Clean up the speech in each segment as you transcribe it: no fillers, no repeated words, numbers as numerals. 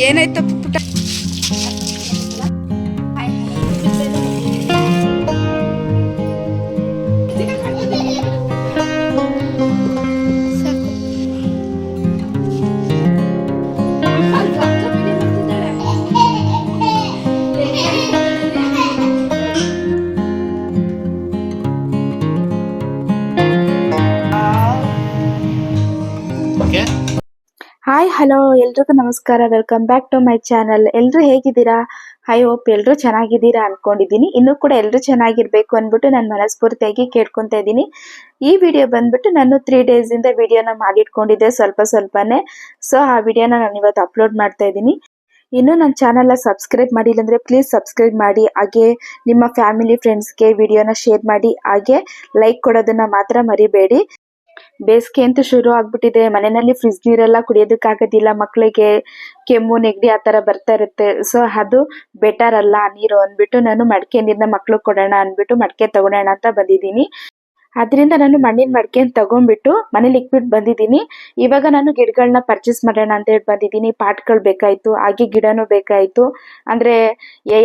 ಏನಾಯ್ತು ಪುಟ್ಟ? Hi hello ಎಲ್ರಿಗೂ ನಮಸ್ಕಾರ. Welcome back to my channel. ಎಲ್ಲರೂ ಹೇಗಿದ್ದೀರಾ? ಐ ಹೋಪ್ ಎಲ್ಲರೂ ಚೆನ್ನಾಗಿದ್ದೀರಾ ಅನ್ಕೊಂಡಿದ್ದೀನಿ. ಇನ್ನೂ ಕೂಡ ಎಲ್ಲರೂ ಚೆನ್ನಾಗಿರ್ಬೇಕು ಅಂದ್ಬಿಟ್ಟು ನಾನು ಮನಸ್ಫೂರ್ತಿಯಾಗಿ ಕೇಳ್ಕೊತಾ ಇದ್ದೀನಿ. ಈ ವಿಡಿಯೋ ಬಂದ್ಬಿಟ್ಟು ನಾನು 3 days ಇಂದ ವಿಡಿಯೋನ ಮಾಡಿಟ್ಕೊಂಡಿದ್ದೆ ಸ್ವಲ್ಪನೇ. ಸೊ ಆ ವಿಡಿಯೋನ ನಾನು ಇವತ್ತು ಅಪ್ಲೋಡ್ ಮಾಡ್ತಾ ಇದ್ದೀನಿ. ಇನ್ನೂ ನನ್ನ ಚಾನಲ್ನ ಸಬ್ಸ್ಕ್ರೈಬ್ ಮಾಡಿಲ್ಲ ಅಂದರೆ ಪ್ಲೀಸ್ ಸಬ್ಸ್ಕ್ರೈಬ್ ಮಾಡಿ. ಹಾಗೆ ನಿಮ್ಮ ಫ್ಯಾಮಿಲಿ ಫ್ರೆಂಡ್ಸ್ಗೆ ವಿಡಿಯೋನ ಶೇರ್ ಮಾಡಿ. ಹಾಗೆ ಲೈಕ್ ಕೊಡೋದನ್ನ ಮಾತ್ರ ಮರಿಬೇಡಿ. ಬೇಸಿಗೆ ಅಂತೂ ಶುರು ಆಗ್ಬಿಟ್ಟಿದೆ. ಮನೆಯಲ್ಲಿ ಫ್ರಿಜ್ ನೀರೆಲ್ಲ ಕುಡಿಯೋದಕ್ಕಾಗೋದಿಲ್ಲ. ಮಕ್ಕಳಿಗೆ ಕೆಮ್ಮು ನೆಗಡಿ ಆ ಥರ ಬರ್ತಾ ಇರುತ್ತೆ. ಸೊ ಅದು ಬೆಟರ್ ಅಲ್ಲ ನೀರು ಅಂದ್ಬಿಟ್ಟು ನಾನು ಮಡಿಕೆ ನೀರನ್ನ ಮಕ್ಳಿಗೆ ಕೊಡೋಣ ಅಂದ್ಬಿಟ್ಟು ಮಡಿಕೆ ತಗೊಳ್ಳೋಣ ಅಂತ ಬಂದಿದ್ದೀನಿ. ಅದರಿಂದ ನಾನು ಮಣ್ಣಿನ ಮಡಿಕೆನ ತಗೊಂಡ್ಬಿಟ್ಟು ಮನೇಲಿ ಇಕ್ಬಿಟ್ಟು ಬಂದಿದ್ದೀನಿ. ಇವಾಗ ನಾನು ಗಿಡಗಳನ್ನ ಪರ್ಚೇಸ್ ಮಾಡೋಣ ಅಂತ ಹೇಳಿ ಬಂದಿದ್ದೀನಿ. ಪಾಟ್ಗಳು ಬೇಕಾಯಿತು, ಹಾಗೆ ಗಿಡನೂ ಬೇಕಾಯಿತು. ಅಂದರೆ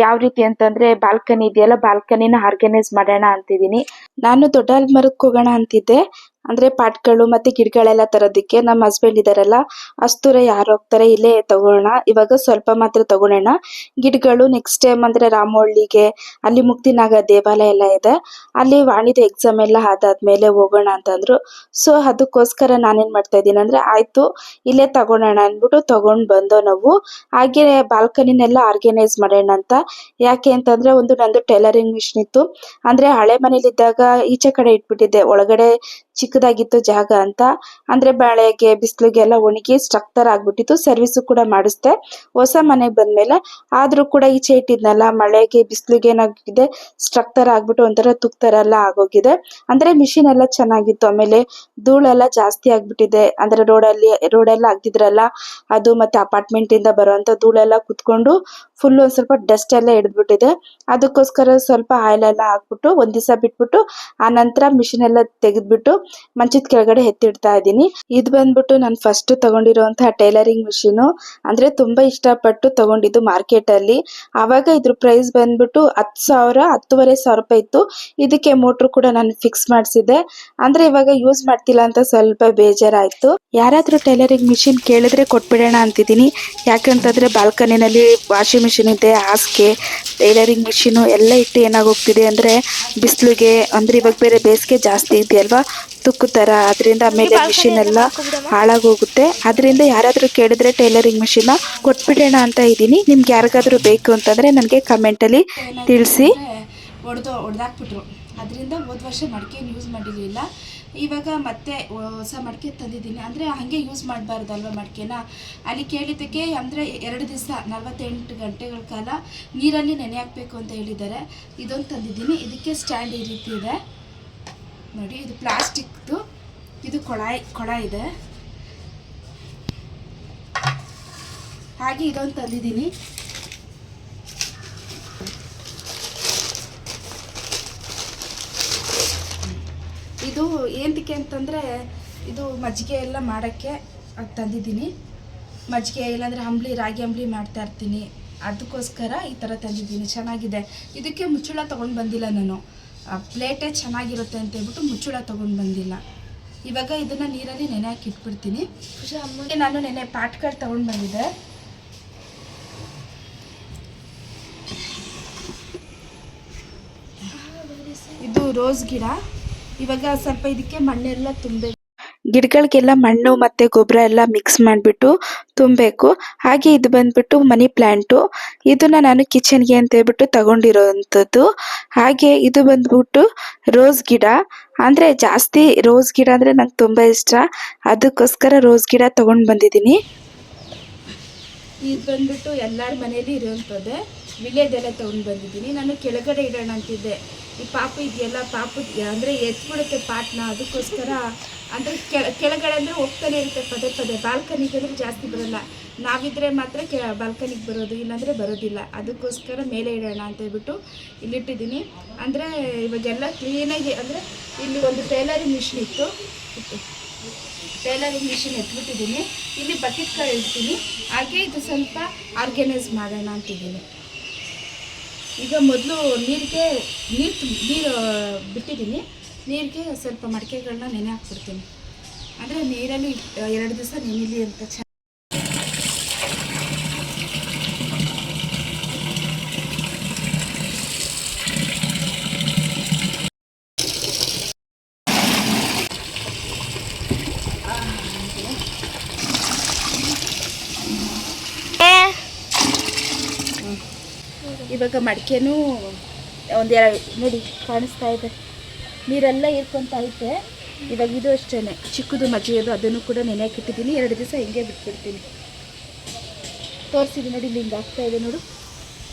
ಯಾವ ರೀತಿ ಅಂತಂದರೆ ಬಾಲ್ಕನಿ ಇದೆಯಲ್ಲ, ಬಾಲ್ಕನಿನ ಆರ್ಗನೈಸ್ ಮಾಡೋಣ ಅಂತಿದ್ದೀನಿ. ನಾನು ದೊಡ್ಡ ಮರಕ್ಕೆ ಹೋಗೋಣ ಅಂತಿದ್ದೆ. ಅಂದರೆ ಪಾಟ್ಗಳು ಮತ್ತು ಗಿಡಗಳೆಲ್ಲ ತರೋದಕ್ಕೆ. ನಮ್ಮ ಹಸ್ಬೆಂಡ್ ಇದ್ದಾರಲ್ಲ, ಅಷ್ಟು ದೂರ ಯಾರು ಹೋಗ್ತಾರೆ, ಇಲ್ಲೇ ತಗೊಳ್ಳೋಣ, ಇವಾಗ ಸ್ವಲ್ಪ ಮಾತ್ರ ತಗೊಳ್ಳೋಣ. ಗಿಡಗಳು ನೆಕ್ಸ್ಟ್ ಟೈಮ್ ಅಂದರೆ ರಾಮವಳ್ಳಿಗೆ ಅಲ್ಲಿ ಮುಕ್ತಿನಾಗ ದೇವಾಲಯ ಎಲ್ಲ ಇದೆ, ಅಲ್ಲಿ ವಾಣಿದ ಎಕ್ಸಾಮ್ ಎಲ್ಲ ಆದಾದ್ಮೇಲೆ ಹೋಗೋಣ ಅಂತಂದ್ರು. ಸೊ ಅದಕ್ಕೋಸ್ಕರ ನಾನೇನು ಮಾಡ್ತಾ ಇದ್ದೀನಿ ಅಂದರೆ ಆಯಿತು ಇಲ್ಲೇ ತಗೊಳ್ಳೋಣ ಅಂದ್ಬಿಟ್ಟು ತಗೊಂಡು ಬಂದೋ ನಾವು. ಹಾಗೆ ಬಾಲ್ಕನಿನೆಲ್ಲ ಆರ್ಗನೈಸ್ ಮಾಡೋಣ ಅಂತ. ಯಾಕೆ ಅಂತಂದರೆ ಒಂದು ನಂದು ಟೈಲರಿಂಗ್ ಮಿಷಿನ್ ಇತ್ತು. ಅಂದರೆ ಹಳೆ ಮನೇಲಿದ್ದಾಗ ಈಚೆ ಕಡೆ ಇಟ್ಬಿಟ್ಟಿದ್ದೆ, ಒಳಗಡೆ ಚಿಕ್ಕದಾಗಿತ್ತು ಜಾಗ ಅಂತ. ಅಂದರೆ ಮಳೆಗೆ ಬಿಸಿಲಿಗೆಲ್ಲ ಒಣಗಿ ಸ್ಟ್ರಕ್ ಥರ ಆಗ್ಬಿಟ್ಟಿತ್ತು. ಸರ್ವಿಸು ಕೂಡ ಮಾಡಿಸ್ದೆ ಹೊಸ ಮನೆಗೆ ಬಂದಮೇಲೆ. ಆದರೂ ಕೂಡ ಈಚೆ ಇಟ್ಟಿದ್ನಲ್ಲ, ಮಳೆಗೆ ಬಿಸಿಲಿಗೆ ಏನಾಗಿದೆ ಸ್ಟ್ರಕ್ ಥರ ಆಗ್ಬಿಟ್ಟು ಒಂಥರ ತುಕ್ ಥರ ಎಲ್ಲ ಆಗೋಗಿದೆ. ಅಂದರೆ ಮಿಷಿನ್ ಎಲ್ಲ ಚೆನ್ನಾಗಿತ್ತು, ಆಮೇಲೆ ಧೂಳೆಲ್ಲ ಜಾಸ್ತಿ ಆಗ್ಬಿಟ್ಟಿದೆ. ಅಂದರೆ ರೋಡೆಲ್ಲ ಆಗ್ತಿದ್ರಲ್ಲ ಅದು, ಮತ್ತು ಅಪಾರ್ಟ್ಮೆಂಟಿಂದ ಬರುವಂಥ ಧೂಳೆಲ್ಲ ಕುತ್ಕೊಂಡು ಫುಲ್ ಒಂದು ಸ್ವಲ್ಪ ಡಸ್ಟ್ ಎಲ್ಲ ಹಿಡಿದ್ಬಿಟ್ಟಿದೆ. ಅದಕ್ಕೋಸ್ಕರ ಸ್ವಲ್ಪ ಆಯಿಲ್ ಎಲ್ಲ ಹಾಕ್ಬಿಟ್ಟು ಒಂದು ದಿವಸ ಬಿಟ್ಬಿಟ್ಟು ಆ ನಂತರ ಮಿಷಿನ್ ಎಲ್ಲ ತೆಗೆದ್ಬಿಟ್ಟು ಮಂಚದ ಕೆಳಗಡೆ ಎತ್ತಿಡ್ತಾ ಇದ್ದೀನಿ. ಇದು ಬಂದ್ಬಿಟ್ಟು ನಾನು ಫಸ್ಟ್ ತಗೊಂಡಿರುವಂತಹ ಟೈಲರಿಂಗ್ ಮಿಷಿನು. ಅಂದರೆ ತುಂಬಾ ಇಷ್ಟಪಟ್ಟು ತಗೊಂಡಿದ್ದು ಮಾರ್ಕೆಟ್ ಅಲ್ಲಿ. ಆವಾಗ ಇದ್ರ ಪ್ರೈಸ್ ಬಂದ್ಬಿಟ್ಟು 10,000 10,500 ರೂಪಾಯಿ ಇತ್ತು. ಇದಕ್ಕೆ ಮೋಟ್ರು ಕೂಡ ನಾನು ಫಿಕ್ಸ್ ಮಾಡಿಸಿದ್ದೆ. ಅಂದ್ರೆ ಇವಾಗ ಯೂಸ್ ಮಾಡ್ತಿಲ್ಲ ಅಂತ ಸ್ವಲ್ಪ ಬೇಜಾರಾಯ್ತು. ಯಾರಾದ್ರೂ ಟೈಲರಿಂಗ್ ಮಿಷಿನ್ ಕೇಳಿದ್ರೆ ಕೊಟ್ಬಿಡೋಣ ಅಂತಿದ್ದೀನಿ. ಯಾಕಂತಂದ್ರೆ ಬಾಲ್ಕನಿನಲ್ಲಿ ವಾಷಿಂಗ್ ಮಿಷಿನ್ ಇದೆ, ಹಾಸಿಗೆ, ಟೈಲರಿಂಗ್ ಮಿಷಿನು ಎಲ್ಲ ಇಟ್ಟು ಏನಾಗೋಗ್ತಿದೆ ಅಂದರೆ ಬಿಸಿಲಿಗೆ, ಅಂದರೆ ಇವಾಗ ಬೇರೆ ಬೇಸಿಗೆ ಜಾಸ್ತಿ ಇದೆಯಲ್ವಾ, ತುಕ್ಕು ಥರ, ಅದರಿಂದ ಆಮೇಲೆ ಮಿಷಿನ್ ಎಲ್ಲ ಹಾಳಾಗೋಗುತ್ತೆ. ಅದರಿಂದ ಯಾರಾದರೂ ಕೇಳಿದ್ರೆ ಟೈಲರಿಂಗ್ ಮಿಷಿನ್ನ ಕೊಟ್ಬಿಡೋಣ ಅಂತ ಇದ್ದೀನಿ. ನಿಮ್ಗೆ ಯಾರಿಗಾದ್ರೂ ಬೇಕು ಅಂತಂದರೆ ನನಗೆ ಕಮೆಂಟಲ್ಲಿ ತಿಳಿಸಿ. ಹೊಡೆದಾಕ್ಬಿಟ್ರು. ಅದರಿಂದ ಹೋದ ವರ್ಷ ಮಡಿಕೆನ ಯೂಸ್ ಮಾಡಿರಲಿಲ್ಲ. ಇವಾಗ ಮತ್ತೆ ಹೊಸ ಮಡಿಕೆ ತಂದಿದ್ದೀನಿ. ಅಂದರೆ ಹಾಗೆ ಯೂಸ್ ಮಾಡಬಾರ್ದಲ್ವ ಮಡಿಕೆನ. ಅಲ್ಲಿ ಕೇಳಿದ್ದಕ್ಕೆ ಅಂದರೆ 2 ದಿವಸ 48 ಗಂಟೆಗಳ ಕಾಲ ನೀರಲ್ಲಿ ನೆನೆ ಹಾಕಬೇಕು ಅಂತ ಹೇಳಿದ್ದಾರೆ. ಇದೊಂದು ತಂದಿದ್ದೀನಿ. ಇದಕ್ಕೆ ಸ್ಟ್ಯಾಂಡ್ ಈ ರೀತಿ ಇದೆ ನೋಡಿ. ಇದು ಪ್ಲಾಸ್ಟಿಕ್ದು, ಇದು ಕೊಳ ಇದೆ. ಹಾಗೆ ಇದೊಂದು ತಂದಿದ್ದೀನಿ. ಇದು ಏನಕ್ಕೆ ಅಂತಂದರೆ ಇದು ಮಜ್ಜಿಗೆ ಎಲ್ಲ ಮಾಡೋಕ್ಕೆ ಅದು ತಂದಿದ್ದೀನಿ. ಮಜ್ಜಿಗೆ ಇಲ್ಲಾಂದರೆ ರಾಗಿ ಅಂಬಲಿ ಮಾಡ್ತಾ ಇರ್ತೀನಿ, ಅದಕ್ಕೋಸ್ಕರ ಈ ಥರ ತಂದಿದ್ದೀನಿ. ಚೆನ್ನಾಗಿದೆ. ಇದಕ್ಕೆ ಮುಚ್ಚಳ ತೊಗೊಂಡು ಬಂದಿಲ್ಲ ನಾನು. ಪ್ಲೇಟೇ ಚೆನ್ನಾಗಿರುತ್ತೆ ಅಂತ ಹೇಳ್ಬಿಟ್ಟು ಮುಚ್ಚಳ ತೊಗೊಂಡು ಬಂದಿಲ್ಲ. ಇವಾಗ ಇದನ್ನು ನೀರಲ್ಲಿ ನೆನೆ ಹಾಕಿ ಇಟ್ಬಿಡ್ತೀನಿ. ನಾನು ನೆನೆ ಪಾಟ್ಗಳು ತೊಗೊಂಡು ಬಂದಿದ್ದೆ. ಇದು ರೋಸ್ ಗಿಡ. ಇವಾಗ ಸ್ವಲ್ಪ ಇದಕ್ಕೆ ಮಣ್ಣೆಲ್ಲ ತುಂಬಬೇಕು. ಗಿಡಗಳಿಗೆಲ್ಲ ಮಣ್ಣು ಮತ್ತು ಗೊಬ್ಬರ ಎಲ್ಲ ಮಿಕ್ಸ್ ಮಾಡಿಬಿಟ್ಟು ತುಂಬಬೇಕು. ಹಾಗೆ ಇದು ಬಂದ್ಬಿಟ್ಟು ಮನಿ ಪ್ಲ್ಯಾಂಟು. ಇದನ್ನು ನಾನು ಕಿಚನ್ಗೆ ಅಂತ ಹೇಳ್ಬಿಟ್ಟು ತಗೊಂಡಿರೋವಂಥದ್ದು. ಹಾಗೆ ಇದು ಬಂದ್ಬಿಟ್ಟು ರೋಸ್ ಗಿಡ. ಅಂದರೆ ಜಾಸ್ತಿ ರೋಸ್ ಗಿಡ ಅಂದರೆ ನಂಗೆ ತುಂಬ ಇಷ್ಟ, ಅದಕ್ಕೋಸ್ಕರ ರೋಸ್ ಗಿಡ ತೊಗೊಂಡು ಬಂದಿದ್ದೀನಿ. ಇದು ಬಂದ್ಬಿಟ್ಟು ಎಲ್ಲರ ಮನೇಲಿ ಇರೋವಂಥದ್ದೇ. ವಿಲೇದೆಲ್ಲ ತೊಗೊಂಡು ಬಂದಿದ್ದೀನಿ. ನಾನು ಕೆಳಗಡೆ ಇಡೋಣ ಅಂತಿದ್ದೆ. ಈ ಪಾಪು ಇದೆಯಲ್ಲ, ಪಾಪು ಅಂದರೆ ಎತ್ಬಿಡುತ್ತೆ ಪಾಟ್ನ. ಅದಕ್ಕೋಸ್ಕರ ಅಂದರೆ ಕೆಳಗಡೆ ಅಂದರೆ ಹೋಗ್ತಾನೆ ಇರುತ್ತೆ ಪದೇ. ಬಾಲ್ಕನಿಗೆ ಅಂದರೆ ಜಾಸ್ತಿ ಬರೋಲ್ಲ. ನಾವಿದ್ರೆ ಮಾತ್ರ ಬಾಲ್ಕನಿಗೆ ಬರೋದು, ಇಲ್ಲಾಂದರೆ ಬರೋದಿಲ್ಲ. ಅದಕ್ಕೋಸ್ಕರ ಮೇಲೆ ಇಡೋಣ ಅಂತ ಹೇಳ್ಬಿಟ್ಟು ಇಲ್ಲಿಟ್ಟಿದ್ದೀನಿ. ಅಂದರೆ ಇವಾಗೆಲ್ಲ ಕ್ಲೀನಾಗಿ, ಅಂದರೆ ಇಲ್ಲಿ ಒಂದು ಟೈಲರಿಂಗ್ ಮಿಷಿನ್ ಇತ್ತು. ಟೈಲರಿಂಗ್ ಮಿಷಿನ್ ಎತ್ಬಿಟ್ಟಿದ್ದೀನಿ. ಇಲ್ಲಿ ಬಕೆಟ್ಗಳು ಇಡ್ತೀನಿ. ಹಾಗೆ ಇದು ಸ್ವಲ್ಪ ಆರ್ಗನೈಸ್ ಮಾಡೋಣ ಅಂತಿದ್ದೀನಿ. ಈಗ ಮೊದಲು ನೀರು ಬಿಟ್ಟಿದ್ದೀನಿ. ನೀರಿಗೆ ಸ್ವಲ್ಪ ಮಡಿಕೆಗಳನ್ನ ನೆನೆ ಹಾಕ್ಬಿಡ್ತೀನಿ. ಅಂದರೆ ನೀರಲ್ಲಿ 2 ದಿವಸ ನೆನೆಯಲಿ ಅಂತ ಇವಾಗ ಮಡಿಕೆನೂ ಒಂದೆರಡು ನೋಡಿ ಕಾಣಿಸ್ತಾ ಇದೆ, ನೀರೆಲ್ಲ ಹೀರ್ಕೊತಾ ಐತೆ. ಇವಾಗ ಇದು ಅಷ್ಟೇ ಚಿಕ್ಕದು ಮಜ್ಜಿಗೆದು, ಅದನ್ನು ಕೂಡ ನೆನೆಯಾಕಿಟ್ಟಿದ್ದೀನಿ. 2 ದಿವಸ ಹಿಂಗೆ ಬಿಟ್ಬಿಡ್ತೀನಿ. ತೋರಿಸಿದ್ದೀನಿ ನೋಡಿ, ಇಲ್ಲಿ ಹಿಂಗೆ ಆಗ್ತಾ ಇದೆ ನೋಡು,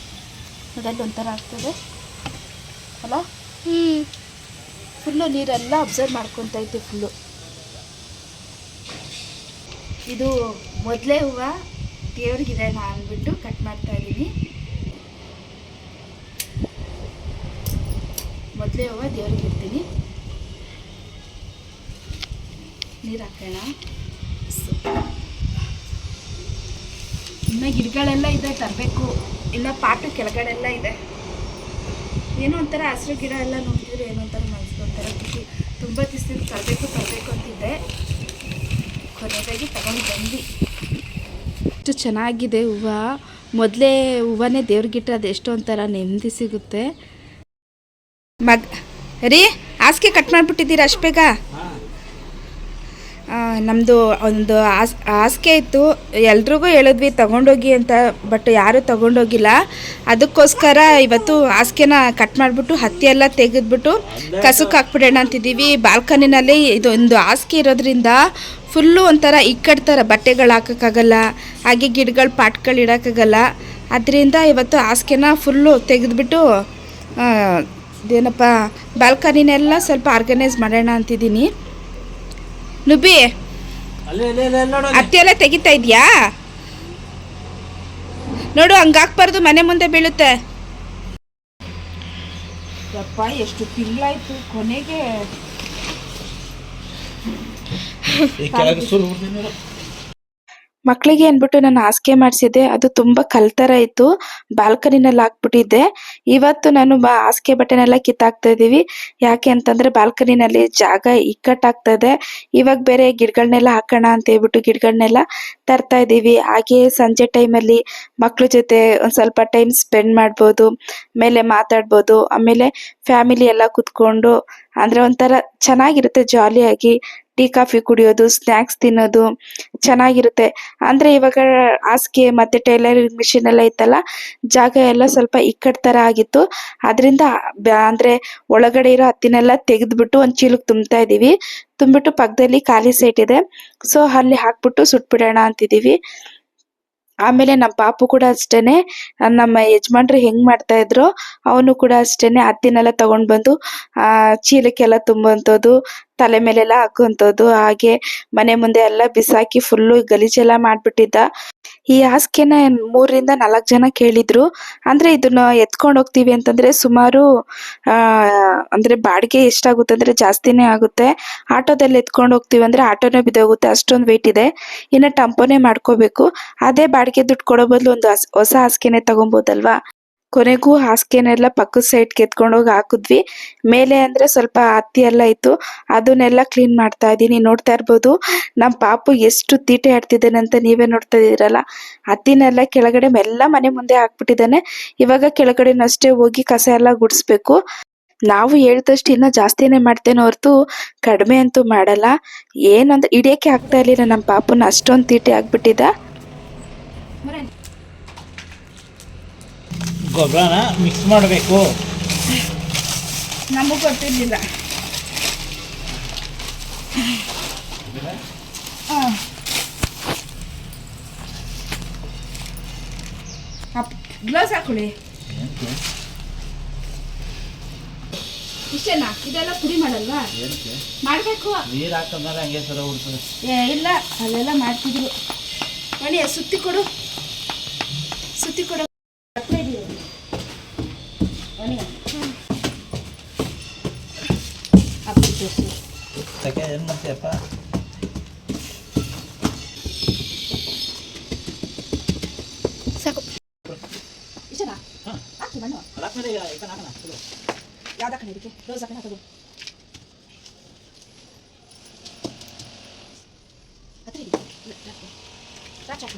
ನೋಡಲ್ಲಿ ಒಂಥರ ಆಗ್ತದೆ ಅಲ್ಲ. ಫುಲ್ಲು ನೀರೆಲ್ಲ ಅಬ್ಸರ್ವ್ ಮಾಡ್ಕೊತೈತೆ ಫುಲ್ಲು. ಇದು ಮೊದಲೇ ಹೂವು ದೇವ್ರಿಗಿಡೋಣ ಅಂದ್ಬಿಟ್ಟು ಕಟ್ ಮಾಡ್ತಾ ಇದ್ದೀನಿ. ಮೊದಲೇ ಹೂವು ದೇವ್ರಿಗೆ ಇಡ್ತೀನಿ. ನೀರು ಹಾಕೋಣ. ಇನ್ನು ಗಿಡಗಳೆಲ್ಲ ಇದೆ, ತರಬೇಕು. ಇನ್ನು ಪಾಟು ಕೆಳಗಡೆಲ್ಲ ಇದೆ. ಏನೋ ಒಂಥರ ಹಸಿರು ಗಿಡ ಎಲ್ಲ ನೋಡಿದ್ರೆ ಏನೋ ಒಂಥರ ಮನಸ್ಸು ಒಂಥರ ಖುಷಿ. ತುಂಬ ದಿವಸದಿಂದ ತರಬೇಕು ಅಂತಿದ್ದೆ. ಕೊನೆಗಾಗಿ ತಗೊಂಡು ಬಂದು ಎಷ್ಟು ಚೆನ್ನಾಗಿದೆ ಹೂವು. ಮೊದಲೇ ಹೂವನ್ನೇ ದೇವ್ರಿಗಿಟ್ಟರೆ ಅದೆಷ್ಟೋ ಒಂಥರ ನೆಮ್ಮದಿ ಸಿಗುತ್ತೆ. ರೀ ಹಾಸಿಗೆ ಕಟ್ ಮಾಡಿಬಿಟ್ಟಿದ್ದೀರಾ ಅಷ್ಟು ಬೇಗ? ನಮ್ಮದು ಒಂದು ಹಾಸಿಗೆ ಇತ್ತು, ಎಲ್ರಿಗೂ ಹೇಳಿದ್ವಿ ತಗೊಂಡೋಗಿ ಅಂತ, ಬಟ್ ಯಾರೂ ತಗೊಂಡೋಗಿಲ್ಲ. ಅದಕ್ಕೋಸ್ಕರ ಇವತ್ತು ಹಾಸಿಗೆನ ಕಟ್ ಮಾಡಿಬಿಟ್ಟು ಹತ್ತಿ ಎಲ್ಲ ತೆಗೆದ್ಬಿಟ್ಟು ಕಸಕ್ಕೆ ಹಾಕ್ಬಿಡೋಣ ಅಂತಿದ್ದೀವಿ. ಬಾಲ್ಕನಿನಲ್ಲಿ ಇದೊಂದು ಹಾಸಿಗೆ ಇರೋದ್ರಿಂದ ಫುಲ್ಲು ಒಂಥರ ಇಕ್ಕಡ್ತಾರೆ, ಬಟ್ಟೆಗಳು ಹಾಕೋಕ್ಕಾಗಲ್ಲ, ಹಾಗೆ ಗಿಡಗಳು ಪಾಟ್ಗಳು ಇಡೋಕ್ಕಾಗಲ್ಲ. ಅದರಿಂದ ಇವತ್ತು ಹಾಸಿಗೆನ ಫುಲ್ಲು ತೆಗೆದ್ಬಿಟ್ಟು ಇದೇನಪ್ಪ ಬಾಲ್ಕನಿನೆಲ್ಲ ಸ್ವಲ್ಪ ಆರ್ಗನೈಸ್ ಮಾಡೋಣ ಅಂತಿದ್ದೀನಿ. ನುಬ್ಬಿ ಹತ್ತಿ ಎಲ್ಲ ತೆಗಿತಾ ಇದೆಯಾ ನೋಡು, ಹಂಗಾಕ್ಬಾರ್ದು, ಮನೆ ಮುಂದೆ ಬೀಳುತ್ತೆ. ಯಪ್ಪ ಎಷ್ಟು ತಿಂಗಳಾಯ್ತು, ಕೊನೆಗೆ ಮಕ್ಕಳಿಗೆ ಅಂದ್ಬಿಟ್ಟು ನಾನು ಹಾಸಿಗೆ ಮಾಡಿಸಿದ್ದೆ. ಅದು ತುಂಬ ಕಲ್ತರ ಇತ್ತು, ಬಾಲ್ಕನಿನಲ್ಲಿ ಹಾಕ್ಬಿಟ್ಟಿದ್ದೆ. ಇವತ್ತು ನಾನು ಹಾಸಿಗೆ ಬಟ್ಟೆನೆಲ್ಲ ಕಿತ್ತಾಕ್ತಾ ಇದ್ದೀವಿ. ಯಾಕೆ ಅಂತಂದರೆ ಬಾಲ್ಕನಿನಲ್ಲಿ ಜಾಗ ಇಕ್ಕಟ್ಟಾಗ್ತಾ ಇದೆ. ಇವಾಗ ಬೇರೆ ಗಿಡಗಳನ್ನೆಲ್ಲ ಹಾಕೋಣ ಅಂತ ಹೇಳ್ಬಿಟ್ಟು ಗಿಡಗಳನ್ನೆಲ್ಲ ತರ್ತಾ ಇದ್ದೀವಿ. ಹಾಗೆಯೇ ಸಂಜೆ ಟೈಮಲ್ಲಿ ಮಕ್ಕಳ ಜೊತೆ ಒಂದು ಸ್ವಲ್ಪ ಟೈಮ್ ಸ್ಪೆಂಡ್ ಮಾಡ್ಬೋದು, ಆಮೇಲೆ ಮಾತಾಡ್ಬೋದು, ಆಮೇಲೆ ಫ್ಯಾಮಿಲಿ ಎಲ್ಲ ಕೂತ್ಕೊಂಡು ಅಂದರೆ ಒಂಥರ ಚೆನ್ನಾಗಿರುತ್ತೆ. ಜಾಲಿಯಾಗಿ ಟೀ ಕಾಫಿ ಕುಡಿಯೋದು, ಸ್ನ್ಯಾಕ್ಸ್ ತಿನ್ನೋದು ಚೆನ್ನಾಗಿರುತ್ತೆ. ಅಂದರೆ ಇವಾಗ ಹಾಸಿಗೆ ಮತ್ತು ಟೈಲರಿಂಗ್ ಮಿಷಿನ್ ಎಲ್ಲ ಇತ್ತಲ್ಲ, ಜಾಗ ಎಲ್ಲ ಸ್ವಲ್ಪ ಇಕ್ಕಟ್ಟು ಥರ ಆಗಿತ್ತು. ಅದರಿಂದ ಅಂದರೆ ಒಳಗಡೆ ಇರೋ ಹತ್ತಿನೆಲ್ಲ ತೆಗೆದ್ಬಿಟ್ಟು ಒಂದು ಚೀಲಕ್ಕೆ ತುಂಬ್ತಾ ಇದ್ದೀವಿ. ತುಂಬಿಟ್ಟು ಪಕ್ಕದಲ್ಲಿ ಖಾಲಿ ಸೈಟ್ ಇದೆ, ಸೊ ಅಲ್ಲಿ ಹಾಕ್ಬಿಟ್ಟು ಸುಟ್ಬಿಡೋಣ ಅಂತಿದ್ದೀವಿ. ಆಮೇಲೆ ನಮ್ಮ ಪಾಪು ಕೂಡ ಅಷ್ಟೇನೆ, ನಮ್ಮ ಯಜಮಾನ್ರು ಹೆಂಗೆ ಮಾಡ್ತಾ ಇದ್ರು ಅವನು ಕೂಡ ಅಷ್ಟೇನೆ ಹತ್ತಿನೆಲ್ಲ ತಗೊಂಡು ಬಂದು ಚೀಲಕ್ಕೆಲ್ಲ ತುಂಬುವಂಥದ್ದು, ತಲೆ ಮೇಲೆಲ್ಲ ಹಾಕುವಂಥದ್ದು, ಹಾಗೆ ಮನೆ ಮುಂದೆ ಎಲ್ಲ ಬಿಸಾಕಿ ಫುಲ್ಲು ಗಲೀಜೆಲ್ಲ ಮಾಡಿಬಿಟ್ಟಿದ್ದ. ಈ ಹಾಸಿಗೆನ 3ರಿಂದ 4 ಜನ ಕೇಳಿದ್ರು. ಅಂದರೆ ಇದನ್ನ ಎತ್ಕೊಂಡು ಹೋಗ್ತೀವಿ ಅಂತಂದರೆ ಸುಮಾರು ಅಂದರೆ ಬಾಡಿಗೆ ಎಷ್ಟಾಗುತ್ತೆ ಅಂದರೆ ಜಾಸ್ತಿನೇ ಆಗುತ್ತೆ. ಆಟೋದಲ್ಲಿ ಎತ್ಕೊಂಡು ಹೋಗ್ತೀವಿ ಅಂದರೆ ಆಟೋನೇ ಬಿದ್ದೋಗುತ್ತೆ, ಅಷ್ಟೊಂದು ವೆಯ್ಟ್ ಇದೆ. ಇನ್ನು ಟೆಂಪೋನೇ ಮಾಡ್ಕೋಬೇಕು. ಅದೇ ಬಾಡಿಗೆ ದುಡ್ಡು ಕೊಡೋ ಬದಲು ಒಂದು ಹೊಸ ಹಾಸಿಗೆನೇ ತಗೊಬೋದಲ್ವಾ. ಕೊನೆಗೂ ಹಾಸಿಗೆನೆಲ್ಲ ಪಕ್ಕದ ಸೈಡ್ಗೆ ಎತ್ಕೊಂಡೋಗಿ ಹಾಕಿದ್ವಿ. ಮೇಲೆ ಅಂದರೆ ಸ್ವಲ್ಪ ಹತ್ತಿ ಎಲ್ಲ ಇತ್ತು, ಅದನ್ನೆಲ್ಲ ಕ್ಲೀನ್ ಮಾಡ್ತಾ ಇದ್ದೀನಿ. ನೋಡ್ತಾ ಇರ್ಬೋದು ನಮ್ಮ ಪಾಪು ಎಷ್ಟು ತೀಟೆ ಆಡ್ತಿದ್ದಾನೆ ಅಂತ ನೀವೇ ನೋಡ್ತಾ ಇದ್ದೀರಲ್ಲ. ಹತ್ತಿನೆಲ್ಲ ಕೆಳಗಡೆ ಎಲ್ಲ ಮನೆ ಮುಂದೆ ಹಾಕ್ಬಿಟ್ಟಿದ್ದಾನೆ. ಇವಾಗ ಕೆಳಗಡೆನಷ್ಟೇ ಹೋಗಿ ಕಸ ಎಲ್ಲ ಗುಡಿಸ್ಬೇಕು. ನಾವು ಹೇಳಿದಷ್ಟು ಇನ್ನೂ ಜಾಸ್ತಿನೇ ಮಾಡ್ತೇನೆ ಹೊರತು ಕಡಿಮೆ ಅಂತೂ ಮಾಡಲ್ಲ. ಏನಂದ್ರೆ ಹಿಡಿಯೋಕ್ಕೆ ಆಗ್ತಾ ಇರಲಿಲ್ಲ ನಮ್ಮ ಪಾಪುನ, ಅಷ್ಟೊಂದು ತೀಟೆ ಆಗ್ಬಿಟ್ಟಿದ್ದ. ಗೊಬ್ಬರನ ಮಿಕ್ಸ್ ಮಾಡಬೇಕು, ನಮಗೂ ಗೊತ್ತಿರಲಿಲ್ಲ. ಗ್ಲೌಸ್ ಹಾಕೊಳ್ಳಿ. ಇಷ್ಟೇನಾ? ಇದೆಲ್ಲ ಪುಡಿ ಮಾಡಲ್ವಾ? ಮಾಡಬೇಕು. ನೀರು ಹಾಕಿದ್ಮೇಲೆ ಹಂಗೆ ಸರ ಉಡ್ತದೆ. ಇಲ್ಲ, ಅಲ್ಲೆಲ್ಲ ಮಾಡ್ತಿದ್ರು. ಮಣಿ ಸುತ್ತಿ ಕೊಡು, ಸುತ್ತಿ ಕೊಡು. ಏನು ಮಾಡ್ತೀಯಪ್ಪ? ನಿಜನಾ? ಹಾಂ ಹಾಕಿ ಮಣ್ಣು ಅದಾದ್ಮೇಲೆ ಈಗ ಇದನ್ನ ಹಾಕೋಣ ಚಲೋ. ಯಾವ್ದು ಹಾಕೋಣ ಇದಕ್ಕೆ? ರೋಸ್ ಹಾಕೋಣ ಹಾಕೋದು ಹತ್ರ ಇದೆ ರಾಚ್ ಹಾಕಿ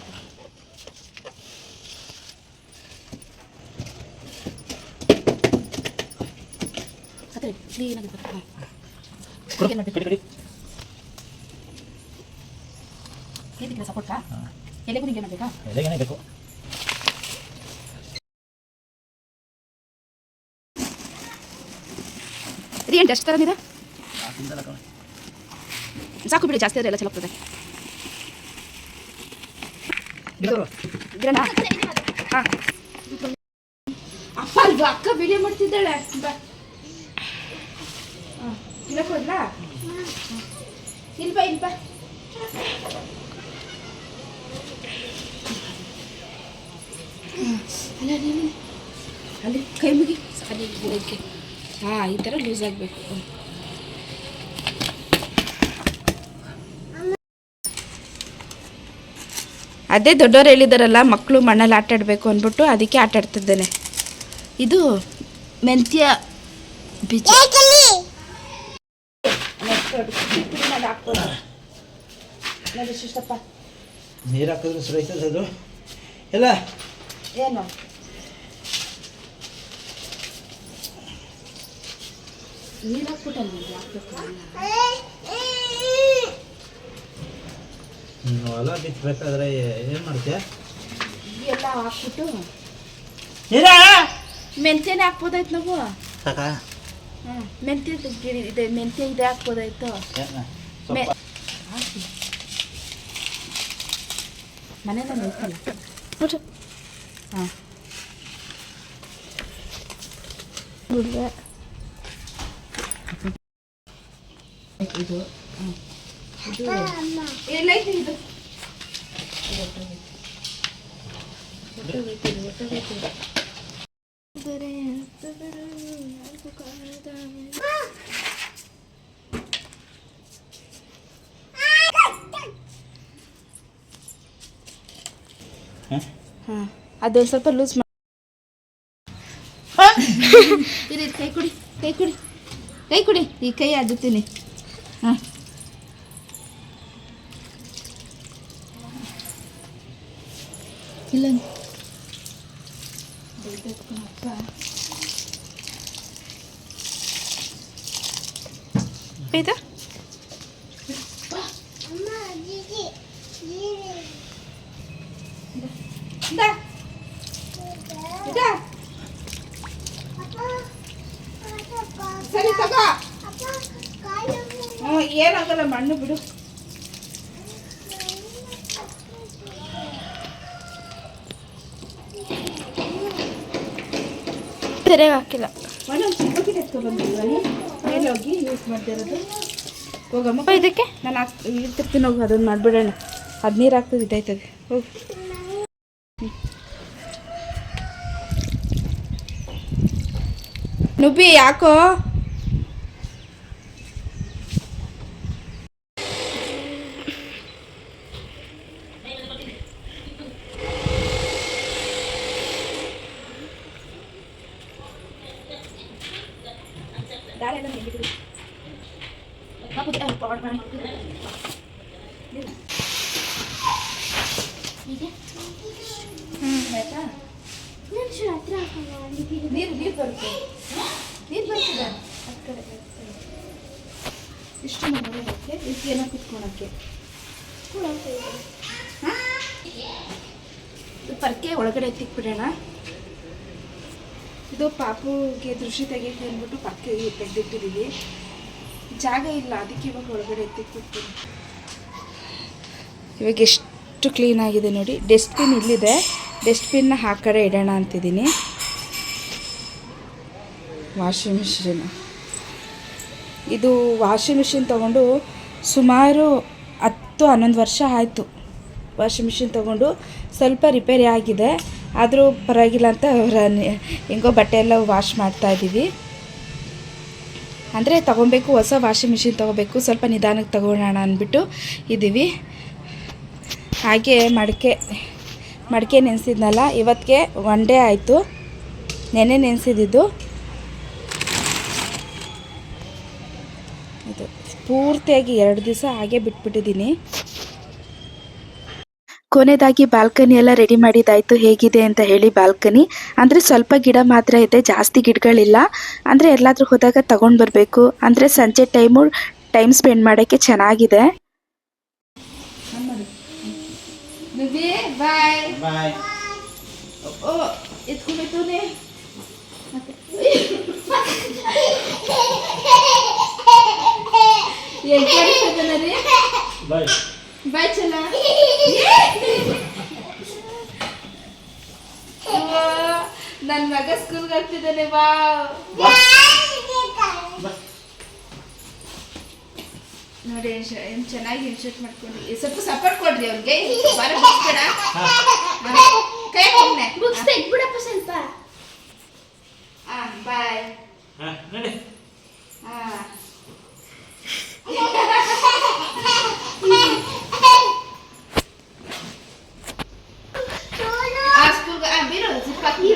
ಹತ್ರ ಇದೆ ಕ್ಲೀನಾಗಿ ಏನು ಮಾಡಬೇಕು? ಕಡಿ ಕಡಿ ಏನಿಲ್ಲ ಸಪೋರ್ಟ್ಕಾ ಎಲೆಗೂ ಹಿಂಗೆ ಮಾಡಬೇಕಾ? ಎಲೆಗೇನೆ ಬೇಕು. ಇದು ಏನು ಎಷ್ಟು ಥರದಿದೆ? ತಿಂದಲ್ಲ ಕಣ. ಸಾಕು ಬಿಡಿ, ಜಾಸ್ತಿ ಆದರೆ ಎಲ್ಲ ಚಲೋ ಆಗ್ತದೆ. ಬಿಡೋರು. ಇದ್ರಣ್ಣ ಹಾಂ ಅಪ್ಪ ಅಲ್ವಾ ಅಕ್ಕ ವಿಡಿಯೋ ಮಾಡ್ತಿದ್ದಾಳೆ. ಬಾ ಹಾಂ ಇಲ್ಲ ಕೊಡ್ಲಾ? ಇಲ್ವಾ ಇಲ್ವಾ ಅಲ್ಲ ನೀನು ಅಲ್ಲಿ ಕೈ ಮುಗಿ ಅಲ್ಲಿ ಇದಕ್ಕೆ. ಹಾಂ ಈ ಥರ ಲೂಸ್ ಆಗಬೇಕು. ಅದೇ ದೊಡ್ಡವ್ರು ಹೇಳಿದಾರಲ್ಲ ಮಕ್ಕಳು ಮಣ್ಣಲ್ಲಿ ಆಟ ಆಡಬೇಕು ಅಂದ್ಬಿಟ್ಟು ಅದಕ್ಕೆ ಆಟ ಆಡ್ತಿದ್ದೇನೆ. ಇದು ಮೆಂತ್ಯ ಬೀಜ ಶಿಷ್ಟಪ್ಪ ನೀರು ಹಾಕಿದ್ರೆ ಸರಿ ಆಯ್ತದೆ ಅದು ಎಲ್ಲ. ಏನು ನೀರು ಹಾಕ್ಬಿಟ್ಟಲ್ಲ ಹಾಕ್ಬೇಕು. ಹೊಲ ಬಿತ್ತಬೇಕಾದ್ರೆ ಏನು ಮಾಡ್ತೀಯ? ಎಲ್ಲ ಹಾಕ್ಬಿಟ್ಟು ನೀರ ಮೆಂತ್ಯನೇ ಹಾಕ್ಬೋದಾಯ್ತು ನಾವು. ಸಾಕ ಹಾಂ ಮೆಂತ್ಯದ ಗಿಡ ಇದೆ, ಮೆಂತ್ಯ ಇದೆ ಹಾಕ್ಬೋದಾಯ್ತು. ಹಾಕಿ ಮನೇಲಿ ನೋಡ್ಕಲ್ಲ ನೋಡ್ರಿ. ಹಾಂ ಇದು ಇದು ಎಲ್ಲೈತಿ ಇದು ಹಾಂ ಅದೊಂದು ಸ್ವಲ್ಪ ಲೂಸ್ ಮಾಡಿ ಇರಿ ಕೈ ಕೊಡಿ ಕೈ ಕೊಡಿ ಕೈ ಕೊಡಿ ಈ ಕೈ ಅದ್ದುತ್ತೀನಿ. ಹಾಂ ಇಲ್ಲ ಆಯ್ತಾ? ಸರಿ ತಗೋ. ಹ್ಞೂ ಏನಾಗಲ್ಲ ಮಣ್ಣು ಬಿಡು. ಸರಿಯಾಗಿ ಹಾಕಿಲ್ಲ. ಒಂದೊಂದು ಬಕೆಟ್ ಎತ್ಕೊಬಂದಿಲ್ವನಿ ಮೇಲೆ ಹೋಗಿ ಯೂಸ್ ಮಾಡ್ತಿರೋದು. ಹೋಗಮ್ಮ ಇದಕ್ಕೆ ನಾನು ಇರ್ತಿರ್ತೀನಿ ಹೋಗು. ಅದನ್ನು ಮಾಡಿಬಿಡೋಣ. ಅದು ನೀರು ಹಾಕ್ತದೆ ಇದಾಯ್ತದೆ. ಹೋಗು ನುಬ್ಬಿ ಯಾಕೋ ನೀರು ನೀರು ಬರುತ್ತೆ. ನೀರು ಬರ್ತದೆ ಆ ಕಡೆ ಇಷ್ಟು ಮಾಡೋದಕ್ಕೆ ಇದಕ್ಕೆ ಏನೋ ಕುತ್ಕೊಳಕ್ಕೆ ಪರ್ಕೆ ಒಳಗಡೆ ಎತ್ತಿಕ್ಬಿಡೋಣ. ಇದು ಪಾಪುಗೆ ದೃಷ್ಟಿ ತೆಗಿಯಕ್ಕೆ ಅಂದ್ಬಿಟ್ಟು ಪರ್ಕೆ ತೆಗೆದಿಟ್ಟಿದ್ದೀವಿ. ಜಾಗ ಇಲ್ಲ ಅದಕ್ಕೆ ಇವಾಗ ಒಳಗಡೆ ಎತ್ತಿಕ್ಬಿಡ್ತೀನಿ. ಇವಾಗ ಎಷ್ಟು ಕ್ಲೀನಾಗಿದೆ ನೋಡಿ. ಡಸ್ಟ್ಬಿನ್ ಇಲ್ಲಿದೆ, ಡಸ್ಟ್ಬಿನ್ನ ಆ ಕಡೆ ಇಡೋಣ ಅಂತಿದ್ದೀನಿ. ವಾಷಿಂಗ್ ಮಿಷಿನ್ ಇದು ವಾಷಿಂಗ್ ಮಿಷಿನ್ ತೊಗೊಂಡು ಸುಮಾರು 10-11 ವರ್ಷ ಆಯಿತು. ವಾಷಿಂಗ್ ಮಿಷಿನ್ ತೊಗೊಂಡು ಸ್ವಲ್ಪ ರಿಪೇರಿ ಆಗಿದೆ, ಆದರೂ ಪರವಾಗಿಲ್ಲ ಅಂತ ಹೆಂಗೋ ಬಟ್ಟೆ ಎಲ್ಲ ವಾಶ್ ಮಾಡ್ತಾಯಿದ್ದೀವಿ. ಅಂದರೆ ತೊಗೊಬೇಕು, ಹೊಸ ವಾಷಿಂಗ್ ಮಿಷಿನ್ ತೊಗೋಬೇಕು, ಸ್ವಲ್ಪ ನಿಧಾನಕ್ಕೆ ತೊಗೊಳ್ಳೋಣ ಅಂದ್ಬಿಟ್ಟು ಇದ್ದೀವಿ. ಹಾಗೆ ಮಡಿಕೆ ಮಡಿಕೆ ನೆನೆಸಿದ್ನಲ್ಲ, ಇವತ್ತಿಗೆ 1 ಡೇ ಆಯಿತು. ನೆನೆ ನೆನೆಸಿದ್ದು ಇದು ಪೂರ್ತಿಯಾಗಿ 2 ದಿವಸ ಹಾಗೆ ಬಿಟ್ಬಿಟ್ಟಿದ್ದೀನಿ. ಕೊನೆಯದಾಗಿ ಬಾಲ್ಕನಿ ಎಲ್ಲ ರೆಡಿ ಮಾಡಿದ್ದಾಯಿತು. ಹೇಗಿದೆ ಅಂತ ಹೇಳಿ ಬಾಲ್ಕನಿ. ಅಂದರೆ ಸ್ವಲ್ಪ ಗಿಡ ಮಾತ್ರ ಇದೆ, ಜಾಸ್ತಿ ಗಿಡಗಳಿಲ್ಲ. ಅಂದರೆ ಎಲ್ಲಾದರೂ ಹೋದಾಗ ತಗೊಂಡು ಬರಬೇಕು. ಅಂದರೆ ಸಂಜೆ ಟೈಮ್ ಸ್ಪೆಂಡ್ ಮಾಡೋಕ್ಕೆ ಚೆನ್ನಾಗಿದೆ. ಬಾಯ್. ಬಾಯ್. ಓ ಎತ್ಕೊಂಡ್ಬಿಟ್ಟುನೆ. ಬಾಯ್. ಬಾಯ್ ಚಲ. ನನ್ನ ಮಗ ಸ್ಕೂಲ್ಗೆ ಹೋಗ್ತಿದ್ದಾನೆ. ಬಾ. ನೋಡಿ ಏನು ಚೆನ್ನಾಗಿ ಇನ್ಶರ್ಟ್ ಮಾಡ್ಕೊಂಡು ಸ್ವಲ್ಪ ಸಪೋರ್ಟ್ ಕೊಡ್ರಿ ಅವ್ರಿಗೆ. ಬರ ಬಿಡ್ಬೇಡ, ಕೈ ಕೊಡ್ನೆ. ಬುಕ್ಸ್ ತೆಗ್ಬಿಡಪ್ಪ ಸ್ವಲ್ಪ. ಬಾಯ್. ನಡಿ. ಸ್ಕೂಲ್ಗೆ ಬೀರು ಜಿಪ್ ಹಾಕ್ರಿ.